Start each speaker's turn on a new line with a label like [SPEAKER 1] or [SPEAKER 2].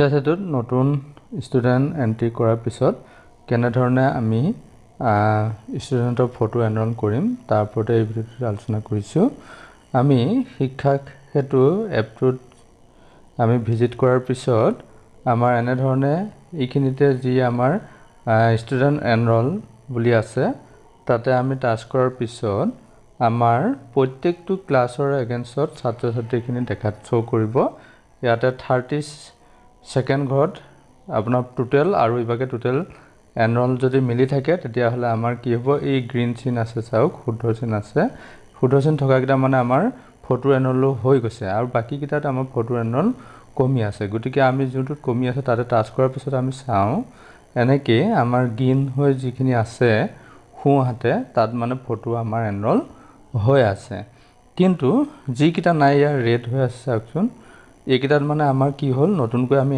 [SPEAKER 1] এক্সাৰচাইজত নতুন student entry কৰাৰ পিছত কেনেধৰণে আমি ষ্টুডেণ্টৰ ফটো এনৰোল কৰিম তাৰ ওপৰতে এই ভিডিঅ'টোত আলোচনা কৰিছোঁ। আমি শিক্ষা সেতু এপটোত আমি ভিজিট কৰাৰ পিছত আমাৰ এনেধৰণে এইখিনিতে যি আমাৰ ষ্টুডেণ্ট এনৰোল বুলি আছে তাতে আমি টাচ কৰাৰ পিছত আমাৰ প্ৰত্যেকটো ক্লাছৰ এগেইনষ্টত ছাত্ৰ ছাত্ৰীখিনি দেখাত শ্ব' কৰিব। ইয়াতে 30 ছেকেণ্ড ঘৰত আপোনাৰ টোটেল আৰু ইভাগে টোটেল এনৰোল যদি মিলি থাকে তেতিয়াহ'লে আমাৰ কি হ'ব, এই গ্ৰীণ চিন আছে চাওক, শুদ্ধ চিন আছে, শুদ্ধ চিন থকাকেইটা মানে আমাৰ ফটো এনৰোল হৈ গৈছে আৰু বাকীকেইটাত আমাৰ ফটো এনৰোল কমি আছে। গতিকে আমি যোনটোত কমি আছে তাতে টাচ কৰাৰ পিছত আমি চাওঁ এনেকৈ আমাৰ গ্ৰীণ হৈ যিখিনি আছে সোঁহাতে তাত মানে ফটো আমাৰ এনৰোল হৈ আছে, কিন্তু যিকেইটা নাই ইয়াৰ ৰেড হৈ আছে চাওকচোন, এইকেইটাত মানে আমাৰ কি হ'ল, নতুনকৈ আমি